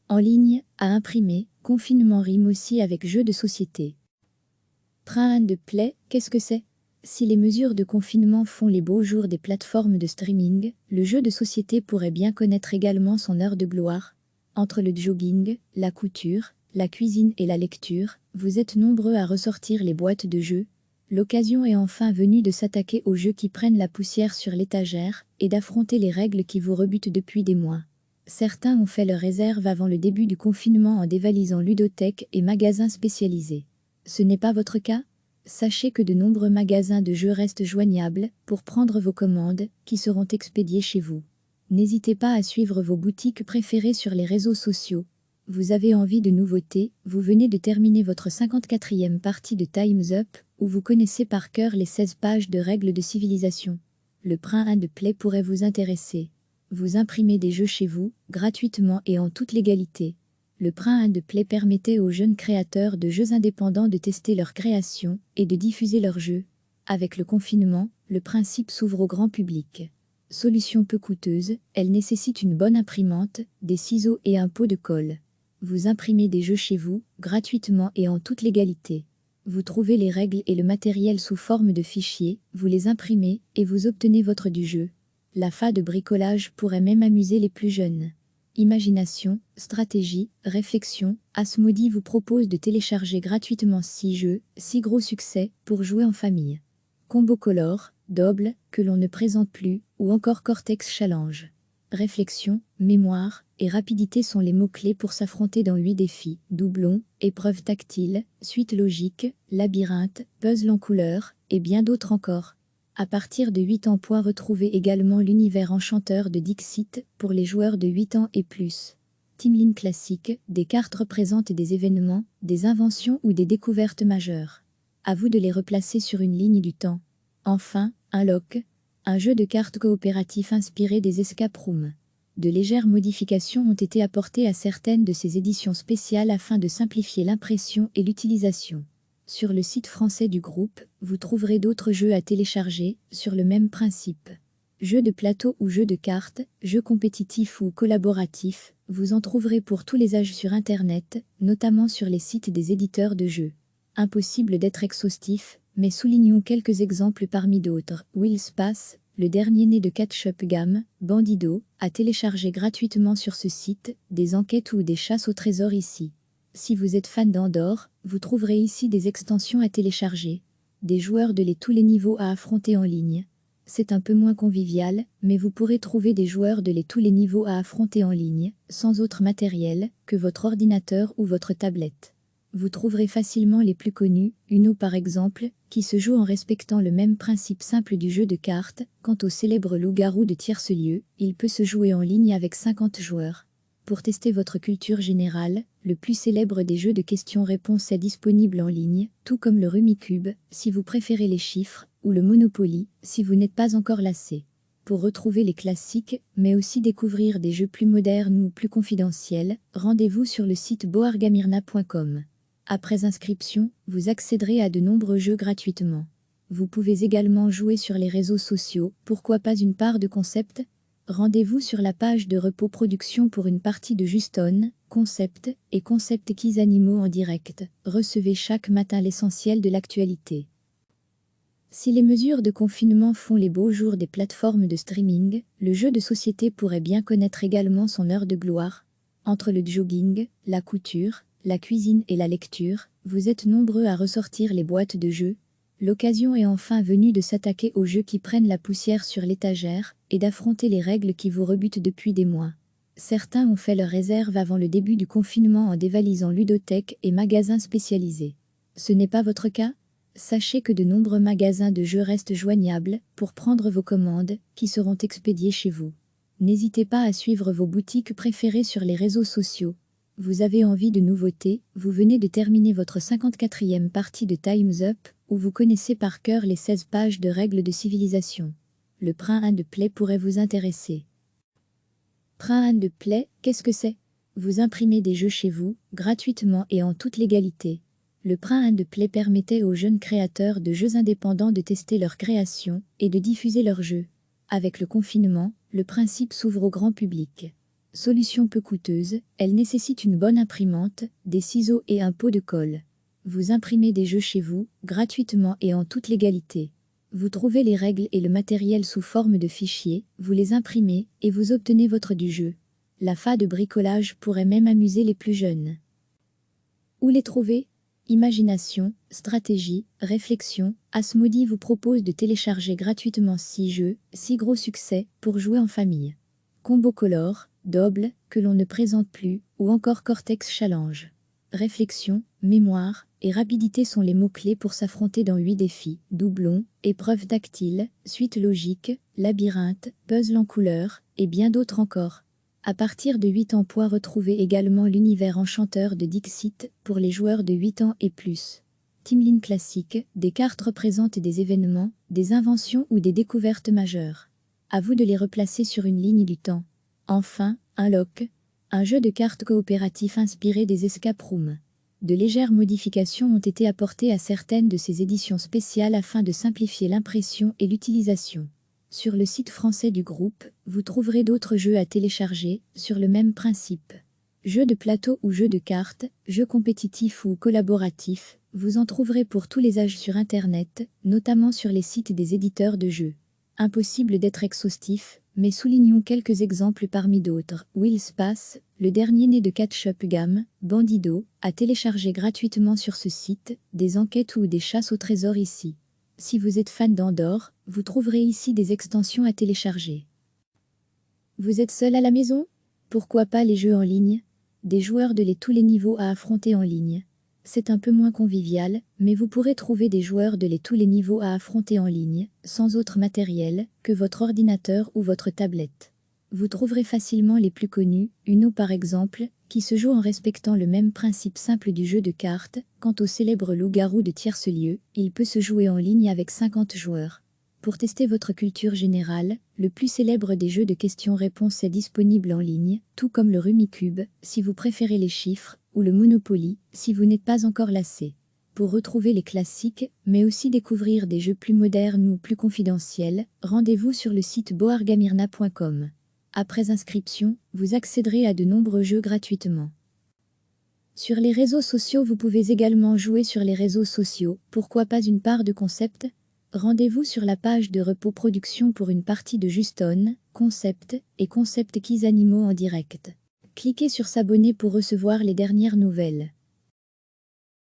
En ligne, à imprimer, confinement rime aussi avec jeu de société. Print and Play, qu'est-ce que c'est? Si les mesures de confinement font les beaux jours des plateformes de streaming, le jeu de société pourrait bien connaître également son heure de gloire. Entre le jogging, la couture, la cuisine et la lecture, vous êtes nombreux à ressortir les boîtes de jeux. L'occasion est enfin venue de s'attaquer aux jeux qui prennent la poussière sur l'étagère et d'affronter les règles qui vous rebutent depuis des mois. Certains ont fait leur réserve avant le début du confinement en dévalisant ludothèques et magasins spécialisés. Ce n'est pas votre cas? Sachez que de nombreux magasins de jeux restent joignables pour prendre vos commandes, qui seront expédiées chez vous. N'hésitez pas à suivre vos boutiques préférées sur les réseaux sociaux. Vous avez envie de nouveautés, vous venez de terminer votre 54e partie de Time's Up, où vous connaissez par cœur les 16 pages de règles de civilisation. Le Print and Play pourrait vous intéresser. Vous imprimez des jeux chez vous, gratuitement et en toute légalité. Le Print and Play permettait aux jeunes créateurs de jeux indépendants de tester leur création et de diffuser leurs jeux. Avec le confinement, le principe s'ouvre au grand public. Solution peu coûteuse, elle nécessite une bonne imprimante, des ciseaux et un pot de colle. Vous imprimez des jeux chez vous, gratuitement et en toute légalité. Vous trouvez les règles et le matériel sous forme de fichiers, vous les imprimez et vous obtenez votre du jeu. La fa de bricolage pourrait même amuser les plus jeunes. Imagination, stratégie, réflexion, Asmodee vous propose de télécharger gratuitement 6 jeux, 6 gros succès, pour jouer en famille. Combo Color, Double, que l'on ne présente plus, ou encore Cortex Challenge. Réflexion, mémoire et rapidité sont les mots-clés pour s'affronter dans 8 défis, doublons, épreuves tactiles, suite logique, labyrinthe, puzzle en couleurs, et bien d'autres encore. À partir de 8 ans, retrouvez également l'univers enchanteur de Dixit pour les joueurs de 8 ans et plus. Timeline classique, des cartes représentent des événements, des inventions ou des découvertes majeures. À vous de les replacer sur une ligne du temps. Enfin, Unlock, un jeu de cartes coopératif inspiré des escape rooms. De légères modifications ont été apportées à certaines de ces éditions spéciales afin de simplifier l'impression et l'utilisation. Sur le site français du groupe, vous trouverez d'autres jeux à télécharger, sur le même principe. Jeux de plateau ou jeux de cartes, jeux compétitifs ou collaboratifs, vous en trouverez pour tous les âges sur Internet, notamment sur les sites des éditeurs de jeux. Impossible d'être exhaustif, mais soulignons quelques exemples parmi d'autres. Willspace, le dernier né de Catch-up Game, Bandido, à télécharger gratuitement sur ce site, des enquêtes ou des chasses au trésor ici. Si vous êtes fan d'Andor, vous trouverez ici des extensions à télécharger, des joueurs de tous les niveaux à affronter en ligne. C'est un peu moins convivial, mais vous pourrez trouver des joueurs de tous les niveaux à affronter en ligne, sans autre matériel que votre ordinateur ou votre tablette. Vous trouverez facilement les plus connus, Uno par exemple, qui se joue en respectant le même principe simple du jeu de cartes. Quant au célèbre loup-garou de tierce-lieu, il peut se jouer en ligne avec 50 joueurs. Pour tester votre culture générale, le plus célèbre des jeux de questions-réponses est disponible en ligne, tout comme le Rummikub, si vous préférez les chiffres, ou le Monopoly, si vous n'êtes pas encore lassé. Pour retrouver les classiques, mais aussi découvrir des jeux plus modernes ou plus confidentiels, rendez-vous sur le site boargamirna.com. Après inscription, vous accéderez à de nombreux jeux gratuitement. Vous pouvez également jouer sur les réseaux sociaux, pourquoi pas une part de concept? Rendez-vous sur la page de Repos Production pour une partie de Juston, Concept et Concept Keys Animaux en direct. Recevez chaque matin l'essentiel de l'actualité. Si les mesures de confinement font les beaux jours des plateformes de streaming, le jeu de société pourrait bien connaître également son heure de gloire. Entre le jogging, la couture, la cuisine et la lecture, vous êtes nombreux à ressortir les boîtes de jeux. L'occasion est enfin venue de s'attaquer aux jeux qui prennent la poussière sur l'étagère et d'affronter les règles qui vous rebutent depuis des mois. Certains ont fait leur réserve avant le début du confinement en dévalisant ludothèques et magasins spécialisés. Ce n'est pas votre cas? Sachez que de nombreux magasins de jeux restent joignables pour prendre vos commandes, qui seront expédiées chez vous. N'hésitez pas à suivre vos boutiques préférées sur les réseaux sociaux. Vous avez envie de nouveautés, vous venez de terminer votre 54e partie de Time's Up, où vous connaissez par cœur les 16 pages de règles de civilisation. Le Print and Play pourrait vous intéresser. Print and Play, qu'est-ce que c'est? Vous imprimez des jeux chez vous, gratuitement et en toute légalité. Le Print and Play permettait aux jeunes créateurs de jeux indépendants de tester leur création et de diffuser leurs jeux. Avec le confinement, le principe s'ouvre au grand public. Solution peu coûteuse, elle nécessite une bonne imprimante, des ciseaux et un pot de colle. Vous imprimez des jeux chez vous, gratuitement et en toute légalité. Vous trouvez les règles et le matériel sous forme de fichiers, vous les imprimez et vous obtenez votre du jeu. La fa de bricolage pourrait même amuser les plus jeunes. Où les trouver? Imagination, stratégie, réflexion, Asmodee vous propose de télécharger gratuitement 6 jeux, 6 gros succès, pour jouer en famille. Combo Color, Double, que l'on ne présente plus, ou encore Cortex Challenge. Réflexion, mémoire et rapidité sont les mots-clés pour s'affronter dans 8 défis, doublons, épreuves tactiles, suite logique, labyrinthe, puzzle en couleurs, et bien d'autres encore. À partir de 8 ans, retrouvez également l'univers enchanteur de Dixit pour les joueurs de 8 ans et plus. Timline classique, des cartes représentent des événements, des inventions ou des découvertes majeures. À vous de les replacer sur une ligne du temps. Enfin, Unlock, un jeu de cartes coopératif inspiré des escape rooms. De légères modifications ont été apportées à certaines de ces éditions spéciales afin de simplifier l'impression et l'utilisation. Sur le site français du groupe, vous trouverez d'autres jeux à télécharger, sur le même principe. Jeux de plateau ou jeux de cartes, jeux compétitifs ou collaboratifs, vous en trouverez pour tous les âges sur Internet, notamment sur les sites des éditeurs de jeux. Impossible d'être exhaustif, mais soulignons quelques exemples parmi d'autres. Willspace, le dernier né de Catch-up Game, Bandido, à télécharger gratuitement sur ce site, des enquêtes ou des chasses au trésor ici. Si vous êtes fan d'Andorre, vous trouverez ici des extensions à télécharger. Vous êtes seul à la maison? Pourquoi pas les jeux en ligne? Des joueurs de tous les niveaux à affronter en ligne. C'est un peu moins convivial, mais vous pourrez trouver des joueurs de tous les niveaux à affronter en ligne, sans autre matériel que votre ordinateur ou votre tablette. Vous trouverez facilement les plus connus, Uno par exemple, qui se joue en respectant le même principe simple du jeu de cartes. Quant au célèbre loup-garou de tierce-lieu, il peut se jouer en ligne avec 50 joueurs. Pour tester votre culture générale, le plus célèbre des jeux de questions-réponses est disponible en ligne, tout comme le Rummikub, si vous préférez les chiffres, ou le Monopoly, si vous n'êtes pas encore lassé. Pour retrouver les classiques, mais aussi découvrir des jeux plus modernes ou plus confidentiels, rendez-vous sur le site boargamirna.com. Après inscription, vous accéderez à de nombreux jeux gratuitement. Sur les réseaux sociaux, vous pouvez également jouer sur les réseaux sociaux, pourquoi pas une part de concept? Rendez-vous sur la page de Repos Production pour une partie de Juston, Concept et Concept Keys Animaux en direct. Cliquez sur s'abonner pour recevoir les dernières nouvelles.